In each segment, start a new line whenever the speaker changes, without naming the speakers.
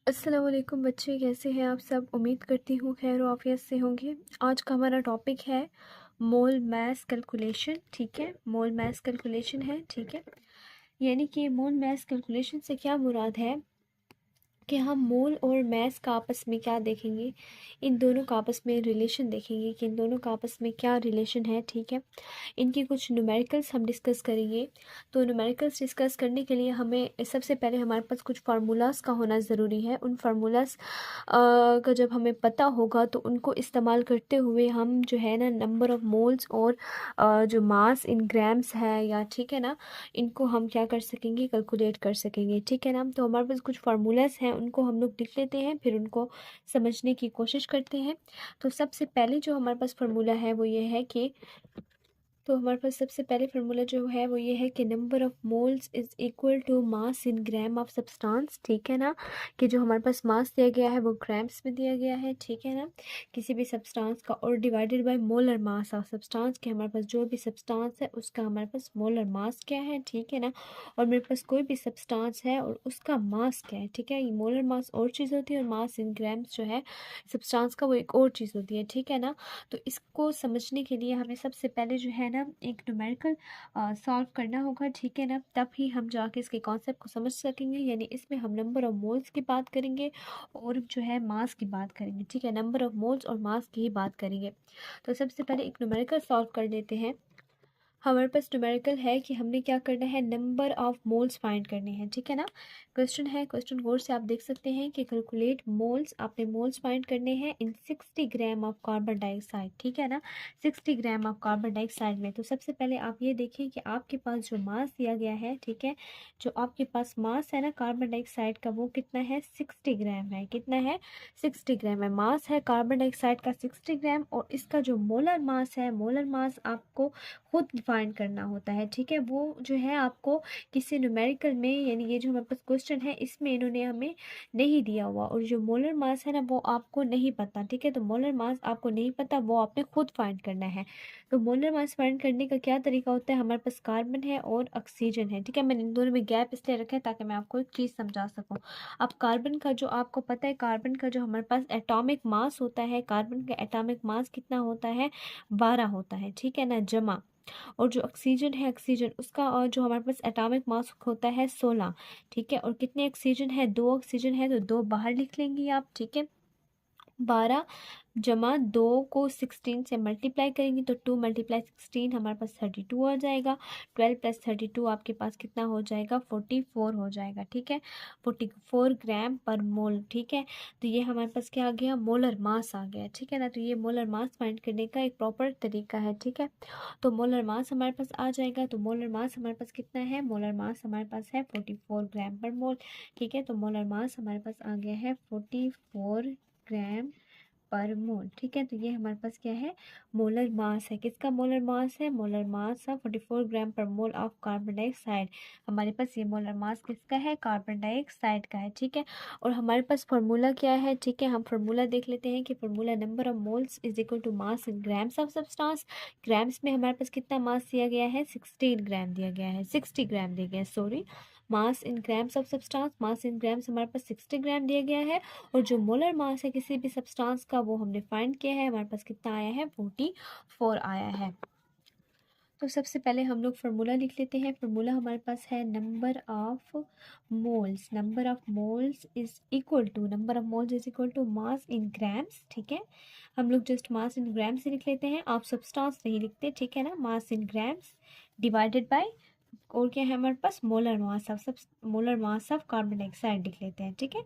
अस्सलाम वालेकुम बच्चे, कैसे हैं आप सब। उम्मीद करती हूँ खैर और आफियत से होंगे। आज का हमारा टॉपिक है मोल मास कैलकुलेशन। ठीक है, मोल मास कैलकुलेशन है। ठीक है, यानी कि मोल मास कैलकुलेशन से क्या मुराद है कि हम मोल और मास का आपस में क्या देखेंगे, इन दोनों का आपस में रिलेशन देखेंगे कि इन दोनों का आपस में क्या रिलेशन है। ठीक है, इनकी कुछ न्यूमेरिकल्स हम डिस्कस करेंगे। तो न्यूमेरिकल्स डिस्कस करने के लिए हमें सबसे पहले हमारे पास कुछ फार्मूलाज का होना ज़रूरी है। उन फार्मूलाज का जब हमें पता होगा तो उनको इस्तेमाल करते हुए हम जो है ना नंबर ऑफ़ मोल्स और जो मास इन ग्राम्स है या ठीक है ना, इनको हम क्या कर सकेंगे, कैलकुलेट कर सकेंगे। ठीक है ना, तो हमारे पास कुछ फार्मूलाज हैं, उनको हम लोग लिख लेते हैं, फिर उनको समझने की कोशिश करते हैं। तो सबसे पहले जो हमारे पास फार्मूला है वो ये है कि तो हमारे पास सबसे पहले फार्मूला जो है वो ये है कि number of moles is equal to mass in gram of substance. ठीक है ना, कि जो हमारे पास मास दिया गया है वो ग्राम्स में दिया गया है। ठीक है ना, किसी भी सब्सटेंस का, और divided by molar mass of substance के हमारे पास जो भी सब्सटेंस है उसका हमारे पास मोलर मास क्या है। ठीक है ना, और मेरे पास कोई भी सब्सटेंस है और उसका मास क्या है। ठीक है, ये मोलर मास और चीज़ होती है और मास इन ग्राम्स जो है सब्सटेंस का वो एक और चीज़ होती है। ठीक है ना, तो इसको समझने के लिए हमें सबसे पहले जो है ना एक न्यूमेरिकल सॉल्व करना होगा। ठीक है ना, तब ही हम जाके इसके कॉन्सेप्ट को समझ सकेंगे। यानी इसमें हम नंबर ऑफ मोल्स की बात करेंगे और जो है मास की बात करेंगे। ठीक है, नंबर ऑफ मोल्स और मास की ही बात करेंगे। तो सबसे पहले एक न्यूमेरिकल सॉल्व कर लेते हैं। हमारे पास न्यूमेरिकल है कि हमने क्या करना है, नंबर ऑफ मोल्स फाइंड करने हैं। ठीक है ना, क्वेश्चन है, क्वेश्चन गौर से आप देख सकते हैं कि कैलकुलेट मोल्स, आपने मोल्स फाइंड करने हैं इन 60 ग्राम ऑफ कार्बन डाइऑक्साइड। ठीक है ना, 60 ग्राम ऑफ कार्बन डाइऑक्साइड में। तो सबसे पहले आप ये देखें कि आपके पास जो मास दिया गया है, ठीक है, जो आपके पास मास है ना कार्बन डाइऑक्साइड का वो कितना है, 60 ग्राम है। कितना है, 60 ग्राम है। मास है कार्बन डाइऑक्साइड का 60 ग्राम, और इसका जो मोलर मास है, मोलर मास आपको खुद फाइंड करना होता है। ठीक है, वो जो है आपको किसी न्यूमेरिकल में, यानी ये जो हमारे पास क्वेश्चन है इसमें इन्होंने हमें नहीं दिया हुआ, और जो मोलर मास है ना वो आपको नहीं पता। ठीक है, तो मोलर मास आपको नहीं पता, वो आपने खुद फाइंड करना है। तो मोलर मास फाइंड करने का क्या तरीका होता है, हमारे पास कार्बन है और ऑक्सीजन है। ठीक है, मैंने इन दोनों में गैप इसलिए रखा है ताकि मैं आपको एक चीज़ समझा सकूँ। अब कार्बन का जो आपको पता है, कार्बन का जो हमारे पास एटॉमिक मास होता है, कार्बन का एटॉमिक मास कितना होता है, 12 होता है। ठीक है ना, जमा। और जो ऑक्सीजन है, ऑक्सीजन उसका और जो हमारे पास एटॉमिक मास होता है 16। ठीक है, और कितने ऑक्सीजन है, 2 ऑक्सीजन है, तो 2 बाहर लिख लेंगी आप। ठीक है, 12 जमा 2 को 16 से मल्टीप्लाई करेंगे तो 2 मल्टीप्लाई 16 हमारे पास 32 आ जाएगा। 12 प्लस 32 आपके पास कितना हो जाएगा, 44 हो जाएगा। ठीक है, 44 ग्राम पर मोल। ठीक है, तो ये हमारे पास क्या आ गया, मोलर मास आ गया। ठीक है ना, तो ये मोलर मास फाइंड करने का एक प्रॉपर तरीका है। ठीक है, तो मोलर मास हमारे पास आ जाएगा। तो मोलर मास हमारे पास कितना है, मोलर मास हमारे पास है 44 ग्राम पर मोल। ठीक है, तो मोलर मास हमारे पास आ गया है 44 ग्राम पर मोल। ठीक है, तो ये हमारे पास क्या है, मोलर मास है। किसका मोलर मास है, मोलर मास ऑफ 44 ग्राम पर मोल ऑफ कार्बन डाइऑक्साइड। हमारे पास ये मोलर मास किसका है, कार्बन डाइऑक्साइड का है। ठीक है, और हमारे पास फार्मूला क्या है, ठीक है, हम फार्मूला देख लेते हैं कि formula number of moles is equal to mass in grams of substance. Grams में हमारे पास कितना मास दिया गया है, 16 ग्राम दिया गया है, 60 ग्राम दिया गया है, sorry. Mass in grams of substance, mass in grams हमारे पास 60 ग्राम दिया गया है, और जो मोलर मास है किसी भी सब्सटेंस का वो हमने फाइंड किया है, हमारे पास कितना आया है, 44 आया है। तो सबसे पहले हम लोग फार्मूला लिख लेते हैं। फार्मूला हमारे पास है number of moles, number of moles is equal to, number of moles is equal to mass in grams. ठीक है, हम लोग जस्ट मास इन ग्राम्स से लिख लेते हैं, आप सब्सटेंस नहीं लिखते। ठीक है ना, मास इन ग्राम्स डिवाइडेड बाय, और क्या है हमारे पास, मोलर मास ऑफ सब, molar mass of carbon dioxide लिख लेते हैं। ठीक है,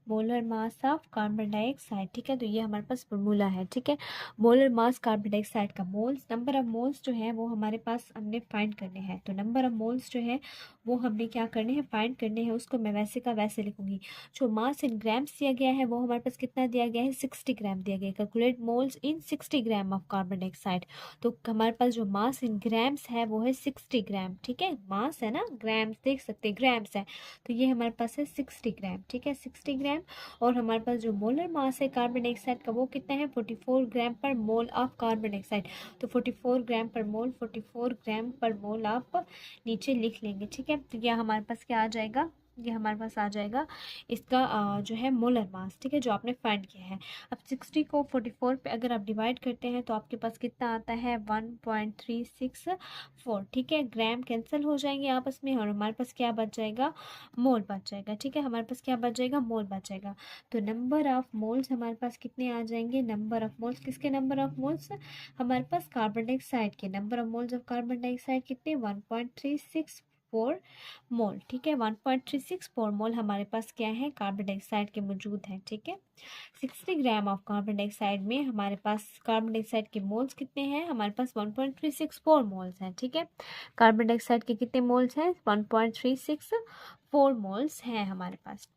molar mass of carbon dioxide. ठीक है, तो ये हमारे पास फार्मूला है। ठीक है, मोलर मास कार्बन डाइऑक्साइड का मोल्स, नंबर ऑफ मोल्स जो है वो हमारे पास हमने फाइंड करने हैं। तो नंबर ऑफ मोल्स जो है वो हमने क्या करने हैं, फाइंड करने हैं। उसको मैं वैसे का वैसे लिखूंगी। जो मास इन ग्राम्स दिया गया है वो हमारे पास कितना दिया गया है, 60 ग्राम दिया गया है। Calculate moles in 60 gram of carbon dioxide. तो हमारे पास जो मास इन ग्राम्स है वो है 60 ग्राम। ठीक है, मास है ना, ग्राम्स देख सकते हैं, ग्राम्स है, तो ये हमारे पास है 60 ग्राम। ठीक है, 60 ग्राम, और हमारे पास जो मोलर मास है कार्बन डाइऑक्साइड का वो कितना है, 44 ग्राम पर मोल ऑफ कार्बन डाइऑक्साइड। तो 44 ग्राम पर मोल, 44 ग्राम पर मोल आप नीचे लिख लेंगे। ठीक है, तो यह हमारे पास क्या आ जाएगा, ये हमारे पास आ जाएगा इसका जो है मोलर मास, ठीक है, जो आपने फाइंड किया है। अब 60 को 44 पे अगर आप डिवाइड करते हैं तो आपके पास कितना आता है 1.364, ठीक है। ग्राम कैंसिल हो जाएंगे आपस में और हमारे पास क्या बच जाएगा, मोल बच जाएगा, ठीक है। हमारे पास क्या बच जाएगा, मोल बच जाएगा। तो नंबर ऑफ मोल्स हमारे पास कितने आ जाएंगे, नंबर ऑफ मोल्स, किसके नंबर ऑफ मोल्स, हमारे पास कार्बन डाइऑक्साइड के number of moles of carbon dioxide कितने 1.364 मोल, ठीक है। 1.364 मोल हमारे पास क्या है, कार्बन डाइऑक्साइड के मौजूद है, ठीक है। 60 ग्राम ऑफ कार्बन डाइऑक्साइड में हमारे पास कार्बन डाइऑक्साइड के मोल्स कितने हैं, हमारे पास 1.364 मोल्स हैं, ठीक है। कार्बन डाइऑक्साइड के कितने मोल्स हैं, 1.364 मोल्स हैं हमारे पास।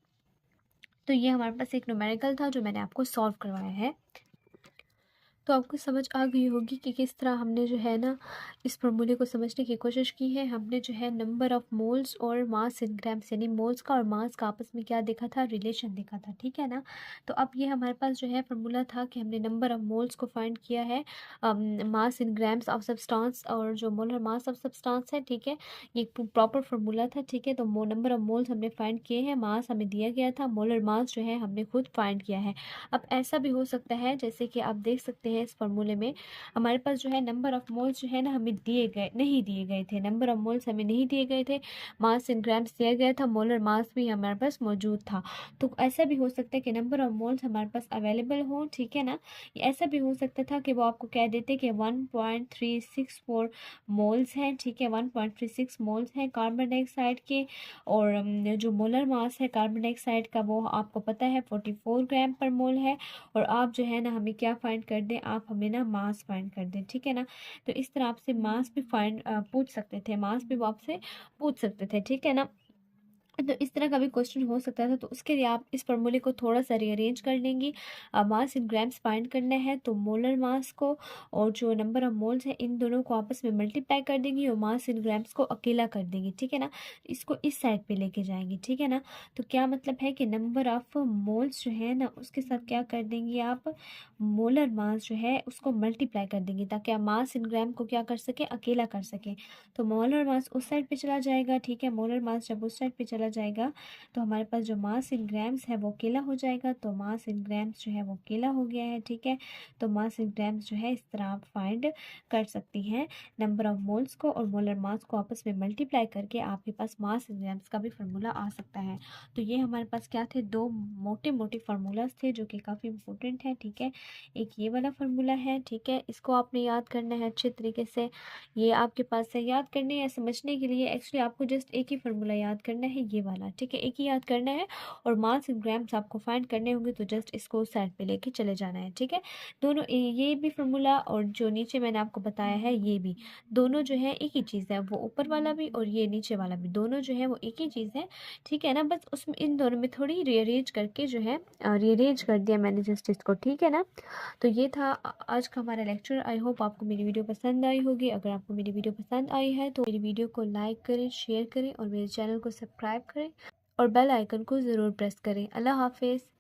तो ये हमारे पास एक न्यूमेरिकल था जो मैंने आपको सॉल्व करवाया है। तो आपको समझ आ गई होगी कि किस तरह हमने जो है ना इस फॉर्मूले को समझने की कोशिश की है। हमने जो है नंबर ऑफ मोल्स और मास इन ग्राम्स, यानी मोल्स का और मास का आपस में क्या देखा था, रिलेशन देखा था, ठीक है ना। तो अब ये हमारे पास जो है फार्मूला था कि हमने नंबर ऑफ मोल्स को फाइंड किया है, मास इन ग्राम्स ऑफ सब्सटेंस और जो मोलर मास ऑफ सब्सटेंस है, ठीक है। ये प्रॉपर फार्मूला था, ठीक है। तो नंबर ऑफ मोल्स हमने फाइंड किए हैं, मास हमें दिया गया था, मोलर मास जो है हमने खुद फाइंड किया है। अब ऐसा भी हो सकता है जैसे कि आप देख सकते हैं इस फॉर्मूले में हमारे पास जो है नंबर ऑफ मोल्स जो है ना हमें नहीं दिए गए थे, नंबर ऑफ मोल्स हमें नहीं दिए गए थे, मास इन ग्राम्स दिया गया था, मोलर मास भी हमारे पास मौजूद था। तो ऐसा भी हो सकता है कि नंबर ऑफ मोल्स हमारे पास अवेलेबल हो, ठीक है ना। ऐसा भी हो सकता था कि वो आपको कह देते कि 1.364 मोल्स हैं, ठीक है, 1.36 मोल्स हैं कार्बन डाइऑक्साइड के, और जो मोलर मास है कार्बन डाइऑक्साइड का वो आपको पता है 44 ग्राम पर मोल है। और आप जो है ना हमें क्या फाइंड कर दें, आप हमें ना मास फाइंड कर दें, ठीक है ना। तो इस तरह आपसे मास भी पूछ सकते थे, मास भी वो आपसे पूछ सकते थे, ठीक है ना। तो इस तरह का भी क्वेश्चन हो सकता था। तो उसके लिए आप इस फॉर्मूले को थोड़ा सा रीअरेंज कर लेंगी। मास इन ग्राम्स फाइंड करना है तो मोलर मास को और जो नंबर ऑफ मोल्स है इन दोनों को आपस में मल्टीप्लाई कर देंगी और मास इन ग्राम्स को अकेला कर देंगी, ठीक है ना। इसको इस साइड पे लेके जाएंगे, ठीक है ना। तो क्या मतलब है कि नंबर ऑफ मोल्स जो है ना उसके साथ क्या कर देंगी आप, मोलर मास जो है उसको मल्टीप्लाई कर देंगी ताकि आप मास इन ग्राम को क्या कर सके, अकेला कर सके। तो मोलर मास उस साइड पे चला जाएगा, ठीक है। मोलर मास जब उस साइड पे चला जाएगा तो हमारे पास जो मास इन ग्राम्स है वो अकेला हो जाएगा। तो मास इन ग्राम्स जो है वो अकेला हो गया है, ठीक है। तो मास इन ग्राम्स जो है इस तरह आप फाइंड कर सकती हैं नंबर ऑफ मोल्स को और मोलर मास को आपस में मल्टीप्लाई करके आपके पास मास इन ग्राम्स का भी फार्मूला आ सकता है। तो ये हमारे पास क्या थे, दो मोटे मोटे फार्मूलाज थे जो कि काफ़ी इंपॉर्टेंट है, ठीक है। एक ये वाला फार्मूला है, ठीक है, इसको आपने याद करना है अच्छे तरीके से। ये आपके पास है, याद करने या समझने के लिए एक्चुअली आपको जस्ट एक ही फार्मूला याद करना है, ये वाला, ठीक है, एक ही याद करना है। और मास इन ग्राम्स आपको फाइंड करने होंगे तो जस्ट इसको साइड पे लेके चले जाना है, ठीक है। दोनों ये भी फार्मूला और जो नीचे मैंने आपको बताया है ये भी, दोनों जो है एक ही चीज़ है, वो ऊपर वाला भी और ये नीचे वाला भी, दोनों जो है वो एक ही चीज़ है, ठीक है ना। बस उसमें इन दोनों में थोड़ी रीअरेंज करके जो है रीअरेंज कर दिया मैंने जस्ट इसको, ठीक है ना। तो ये था आज का हमारा लेक्चर। आई होप आपको मेरी वीडियो पसंद आई होगी। अगर आपको मेरी वीडियो पसंद आई है तो मेरी वीडियो को लाइक करें, शेयर करें और मेरे चैनल को सब्सक्राइब करें और बेल आइकन को ज़रूर प्रेस करें। अल्लाह हाफिज़।